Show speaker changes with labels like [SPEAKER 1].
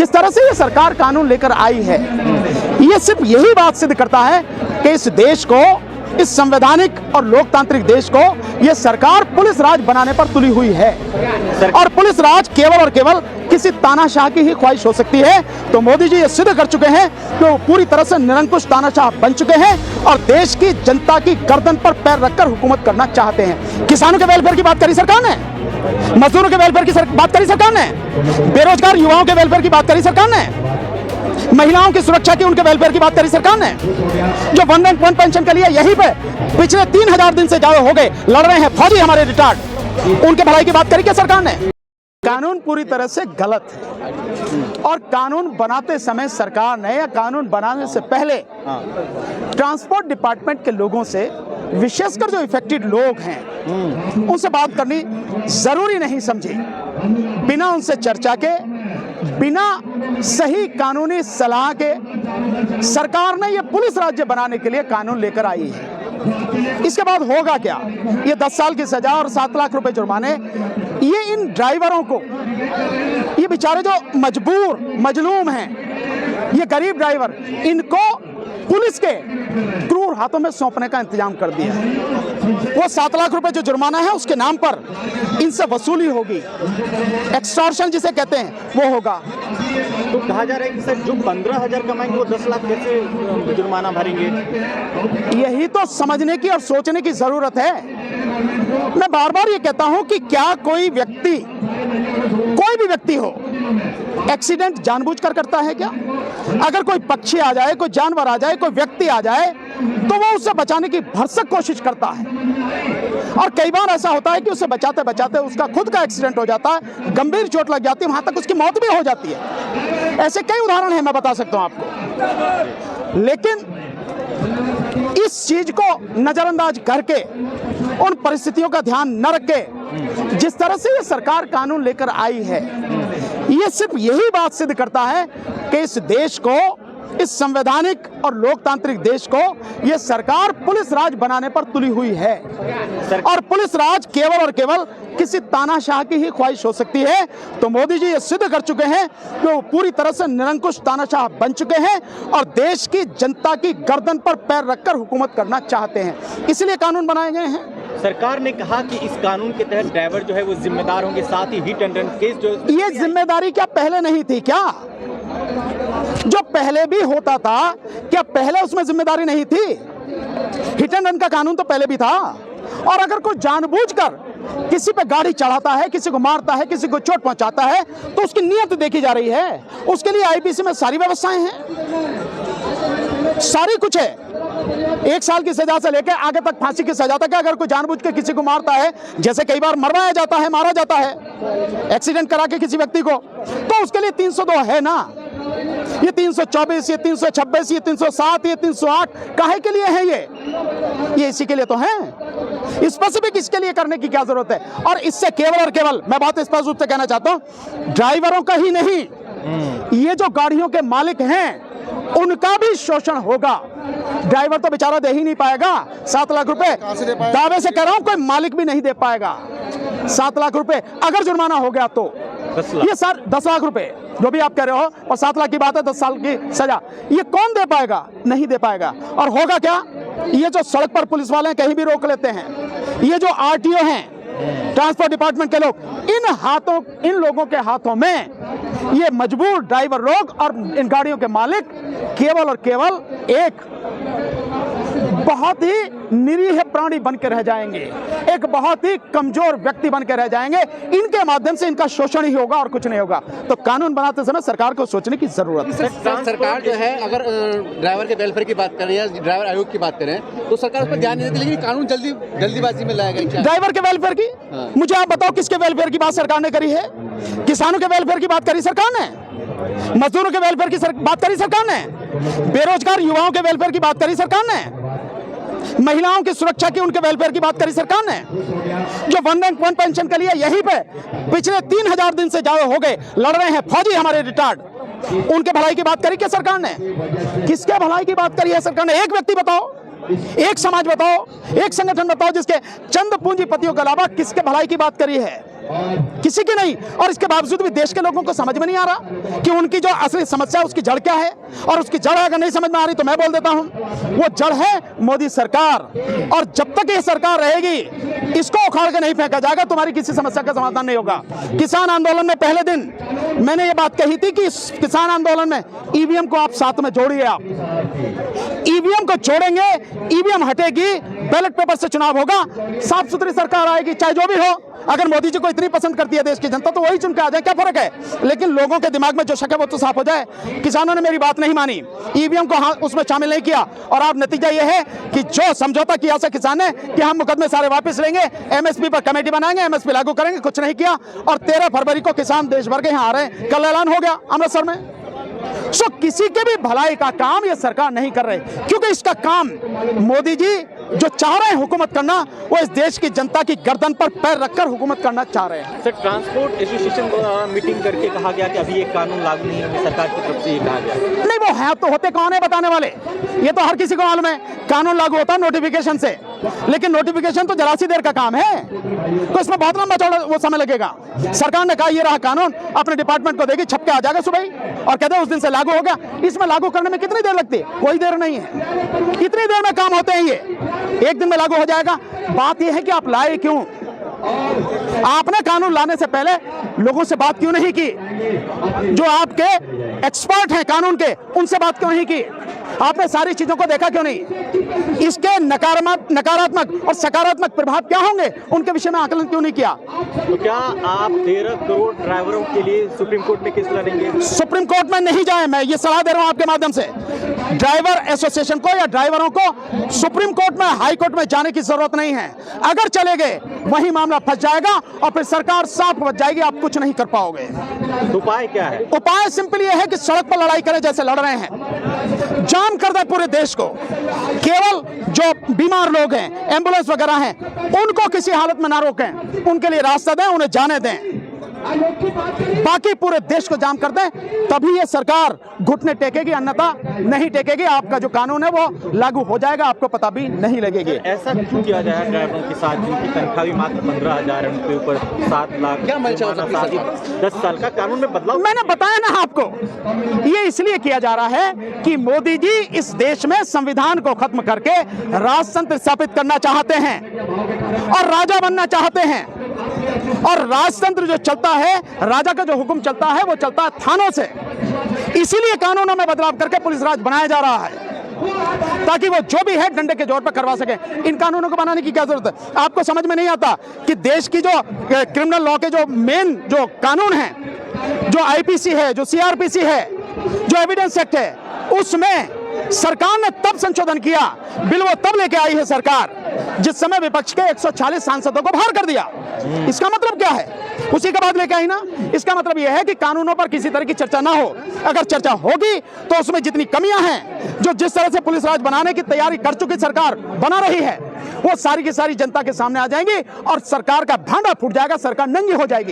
[SPEAKER 1] जिस तरह से ये सरकार कानून लेकर आई है, ये सिर्फ यही बात सिद्ध करता है कि इस देश को, इस संवैधानिक और लोकतांत्रिक देश को ये सरकार पुलिस राज बनाने पर तुली हुई है। और पुलिस राज केवल और केवल किसी तानाशाह की ही ख्वाहिश हो सकती है। तो मोदी जी ये सिद्ध कर चुके हैं कि वो पूरी तरह से निरंकुश तानाशाह बन चुके हैं और देश की जनता की गर्दन पर पैर रखकर हुकूमत करना चाहते हैं। किसानों के वेलफेयर की बात करी सरकार ने, मजदूरों के वेलफेयर की बात करी सरकार ने, बेरोजगार युवाओं के वेलफेयर की बात करी सरकार ने, महिलाओं की सुरक्षा की, उनके वेलफेयर की बात करी सरकार ने। जो वन रैंक वन पेंशन के लिए यहीं पे पिछले 3000 दिन से ज्यादा हो गए लड़ रहे हैं फौजी हमारे रिटायर्ड, उनके भलाई की बात करी क्या सरकार ने? कानून पूरी तरह से गलत है और कानून बनाते समय सरकार ने या कानून बनाने से पहले ट्रांसपोर्ट डिपार्टमेंट के लोगों से, विशेषकर जो इफेक्टेड लोग हैं, उनसे बात करनी जरूरी नहीं समझी। बिना उनसे चर्चा के, बिना सही कानूनी सलाह के सरकार ने यह पुलिस राज्य बनाने के लिए कानून लेकर आई है। इसके बाद होगा क्या? ये 10 साल की सजा और 7 लाख रुपए जुर्माने, ये इन ड्राइवरों को, ये बेचारे जो मजबूर मजलूम हैं, ये गरीब ड्राइवर, इनको पुलिस के क्रूर हाथों में सौंपने का इंतजाम कर दिया है। वो 7 लाख रुपए जो जुर्माना है उसके नाम पर इनसे वसूली होगी, एक्सटॉर्शन जिसे कहते हैं वो होगा।
[SPEAKER 2] तो कहा जा रहा है कि सर जो 15,000 कमाएंगे वो 10 लाख कैसे जुर्माना भरेंगे?
[SPEAKER 1] यही तो समझने की और सोचने की जरूरत है। मैं बार बार ये कहता हूं कि क्या कोई व्यक्ति, कोई भी व्यक्ति हो, एक्सीडेंट जानबूझकर करता है क्या? अगर कोई पक्षी आ जाए, कोई जानवर आ जाए, कोई व्यक्ति आ जाए, तो वो उससे बचाने की भरसक कोशिश करता है। और कई बार ऐसा होता है कि उसे बचाते बचाते उसका खुद का एक्सीडेंट हो जाता है, गंभीर चोट लग जाती है, वहां तक उसकी मौत भी हो जाती है। ऐसे कई उदाहरण हैं, मैं बता सकता हूं आपको। लेकिन इस चीज को नजरअंदाज करके, उन परिस्थितियों का ध्यान न रख के जिस तरह से ये सरकार कानून लेकर आई है, ये सिर्फ यही बात सिद्ध करता है कि इस देश को, इस संवैधानिक और लोकतांत्रिक देश को यह सरकार पुलिस राज बनाने पर तुली हुई है। और पुलिस राज केवल और केवल किसी तानाशाह की ही ख्वाहिश हो सकती है। तो मोदी जी ये सिद्ध कर चुके हैं कि वो पूरी तरह से निरंकुश तानाशाह बन चुके हैं और देश की जनता की गर्दन पर पैर रखकर हुकूमत करना चाहते हैं। इसलिए कानून बनाए गए हैं।
[SPEAKER 2] सरकार ने कहा कि इस कानून के तहत ड्राइवर जो है वो जिम्मेदार होंगे, साथ ही हिट एंड रन केस जो,
[SPEAKER 1] ये जिम्मेदारी क्या पहले नहीं थी क्या? जो पहले भी होता था, क्या पहले उसमें जिम्मेदारी नहीं थी? हिट एंड रन का कानून तो पहले भी था। और अगर कोई जानबूझकर किसी पे गाड़ी चढ़ाता है, किसी को मारता है, किसी को चोट पहुंचाता है, तो उसकी नीयत देखी जा रही है। उसके लिए आईपीसी में सारी व्यवस्थाएं हैं, सारी कुछ है। 1 साल की सजा से लेकर आगे तक फांसी की सजा तक। अगर कोई जानबूझ के किसी को मारता है, जैसे कई बार मरवाया जाता है, मारा जाता है एक्सीडेंट करा के किसी व्यक्ति को, तो उसके लिए 302 है ना। ये 324, ये 326, ये 307, ये 308 काहे के लिए है? ये इसी के लिए तो है। स्पेसिफिक इसके लिए करने की क्या जरूरत है? और इससे केवल और केवल, मैं बात स्पष्ट रूप से कहना चाहता हूं, ड्राइवरों का ही नहीं, ये जो गाड़ियों के मालिक हैं उनका भी शोषण होगा। ड्राइवर तो बेचारा दे ही नहीं पाएगा 7 लाख रुपए, दावे से कह रहा हूं कोई मालिक भी नहीं दे पाएगा 7 लाख रुपए। अगर जुर्माना हो गया तो ये सर 10 लाख रुपए जो भी आप कह रहे हो, और 7 लाख की बात है, 10 साल की सजा, ये कौन दे पाएगा? नहीं दे पाएगा। और होगा क्या? ये जो सड़क पर पुलिस वाले कहीं भी रोक लेते हैं, ये जो आरटीओ हैं, ट्रांसपोर्ट डिपार्टमेंट के लोग, इन लोगों के हाथों में ये मजबूर ड्राइवर लोग और इन गाड़ियों के मालिक केवल और केवल एक बहुत ही निरीह प्राणी बन के रह जाएंगे, एक बहुत ही कमजोर व्यक्ति बन के रह जाएंगे। इनके माध्यम से इनका शोषण ही होगा और कुछ नहीं होगा। तो कानून बनाते समय सरकार को सोचने की जरूरत है।
[SPEAKER 3] सरकार जो है, अगर ड्राइवर के वेलफेयर की बात करें या ड्राइवर आयोग की बात करें, तो सरकार उस पर ध्यान नहीं देती, लेकिन कानून जल्दीबाजी में लाया गया।
[SPEAKER 1] ड्राइवर के वेलफेयर की मुझे आप बताओ, किसके वेलफेयर की बात सरकार ने करी है? किसानों के वेलफेयर की बात करी सरकार ने? मजदूरों के वेलफेयर की बात करी सरकार ने? बेरोजगार युवाओं के वेलफेयर की बात करी सरकार ने? महिलाओं की सुरक्षा की, उनके वेलफेयर की बात करी सरकार ने? जो वन रैंक वन पेंशन के लिए यहीं पे पिछले 3000 दिन से ज्यादा हो गए लड़ रहे हैं फौजी हमारे रिटायर्ड, उनके भलाई की बात करी क्या सरकार ने? किसके भलाई की बात करी है सरकार ने? एक व्यक्ति बताओ, एक समाज बताओ, एक संगठन बताओ जिसके चंद पूंजीपतियों के अलावा किसके भलाई की बात करी है? किसी की नहीं। और इसके बावजूद भी देश के लोगों को समझ में नहीं आ रहा कि उनकी जो असली समस्या है उसकी जड़ क्या है। और उसकी जड़ अगर नहीं समझ में आ रही तो मैं बोल देता हूं, वो जड़ है मोदी सरकार। और जब तक ये सरकार रहेगी, इसको उखाड़ के नहीं फेंका जाएगा, तुम्हारी किसी समस्या का समाधान नहीं होगा। किसान आंदोलन में पहले दिन मैंने ये बात कही थी कि इस किसान आंदोलन में ईवीएम को आप साथ में जोड़िए। आप ईवीएम को जोड़ेंगे, ईवीएम हटेगी, बैलेट पेपर से चुनाव होगा, साफ सुथरी सरकार आएगी, चाहे जो भी हो। अगर मोदी जी को इतनी पसंद करती है देश की जनता तो वही चुन के आ जाए, क्या फर्क है। लेकिन लोगों के दिमाग में जो शक है वो तो साफ हो जाए। किसानों ने मेरी बात नहीं मानी, ईवीएम को उसमें शामिल नहीं किया, और अब नतीजा यह है कि जो समझौता किया से किसान ने कि हम मुकदमे सारे वापस लेंगे, एमएसपी पर कमेटी बनाएंगे, एमएसपी लागू करेंगे, कुछ नहीं किया। और 13 फरवरी को किसान देश भर के यहाँ आ रहे हैं। कल ऐलान हो गया अमृतसर में। किसी के भी भलाई का काम ये सरकार नहीं कर रही, क्योंकि इसका काम मोदी जी जो चाह रहे हैं हुकूमत करना, वो इस देश की जनता की गर्दन पर पैर रखकर हुकूमत करना चाह रहे हैं।
[SPEAKER 2] सर, ट्रांसपोर्ट एसोसिएशन द्वारा मीटिंग करके कहा गया कि अभी ये कानून लागू नहीं है, सरकार की तरफ से ये कहा गया। नहीं, वो है तो होते कौन है बताने वाले, ये तो हर किसी को मालूम है। कानून लागू होता है नोटिफिकेशन से, लेकिन नोटिफिकेशन तो जरा सी देर का काम है, तो इसमें बहुत लंबा चौड़ा वो समय लगेगा। सरकार ने कहा ये रहा कानून, अपने डिपार्टमेंट को देगी, छप के आ जाएगा सुबह ही, और कहते हैं उस दिन से लागू हो गया। इसमें लागू करने में कितनी देर लगती है? कोई देर नहीं है, इतनी देर में काम होते हैं, ये एक दिन में लागू हो जाएगा। बात यह है कि आप लाए क्यों? आपने कानून लाने से पहले लोगों से बात क्यों नहीं की? जो आपके एक्सपर्ट हैं कानून के, उनसे बात क्यों नहीं की? आपने सारी चीजों को देखा क्यों नहीं? इसके नकारात्मक और सकारात्मक प्रभाव क्या होंगे, उनके विषय में आकलन क्यों नहीं किया? तो क्या आप 13 करोड़ ड्राइवरों के लिए सुप्रीम कोर्ट में केस लड़ेंगे?
[SPEAKER 1] सुप्रीम कोर्ट में नहीं जाए, मैं ये सलाह दे रहा हूं आपके माध्यम से। ड्राइवर एसोसिएशन को या ड्राइवरों को सुप्रीम कोर्ट में, हाई कोर्ट में जाने की जरूरत नहीं है। अगर चले गए वही मामला फंस जाएगा और फिर सरकार साफ बच जाएगी, आप कुछ नहीं कर पाओगे।
[SPEAKER 2] तो उपाय क्या है?
[SPEAKER 1] उपाय सिंपल ये है कि सड़क पर लड़ाई करें जैसे लड़ रहे हैं, जाम कर दे पूरे देश को। केवल जो बीमार लोग हैं, एम्बुलेंस वगैरह हैं, उनको किसी हालत में ना रोकें, उनके लिए रास्ता दें, उन्हें जाने दें। बाकी पूरे देश को जाम कर दें, तभी ये सरकार घुटने टेकेगी, अन्यथा नहीं टेकेगी। आपका जो कानून है वो लागू हो जाएगा, आपको पता भी नहीं लगेगी।
[SPEAKER 2] ऐसा क्यों किया जाए ड्राइवरों के साथ जिनकी तनख्वाह भी मात्र 15,000 है, उनके ऊपर 7 लाख?
[SPEAKER 3] क्या मंशा हो सकती है?
[SPEAKER 2] 10 साल का कानून में बदलाव
[SPEAKER 1] मैंने बताया ना आपको, ये इसलिए किया जा रहा है कि मोदी जी इस देश में संविधान को खत्म करके राजतंत्र स्थापित करना चाहते हैं और राजा बनना चाहते हैं। और राजतंत्र जो चलता है, राजा का जो हुक्म चलता है, वो चलता है थानों से। इसीलिए कानूनों में बदलाव करके पुलिस राज बनाया जा रहा है, ताकि वो जो भी है डंडे के जोर पर करवा सके। इन कानूनों को बनाने की क्या जरूरत है? आपको समझ में नहीं आता कि देश की जो क्रिमिनल लॉ के जो मेन जो कानून है, जो आईपीसी है, जो सीआरपीसी है, जो एविडेंस एक्ट है, उसमें सरकार ने तब संशोधन किया, बिल वो तब लेके आई है सरकार जिस समय विपक्ष के 140 सांसदों को बाहर कर दिया। इसका मतलब क्या है? उसी के बाद लेके आई ना। इसका मतलब यह है कि कानूनों पर किसी तरह की चर्चा ना हो। अगर चर्चा होगी तो उसमें जितनी कमियां हैं, जो जिस तरह से पुलिस राज बनाने की तैयारी कर चुकी सरकार बना रही है, वो सारी की सारी जनता के सामने आ जाएंगी और सरकार का भांडा फूट जाएगा, सरकार नंगी हो जाएगी।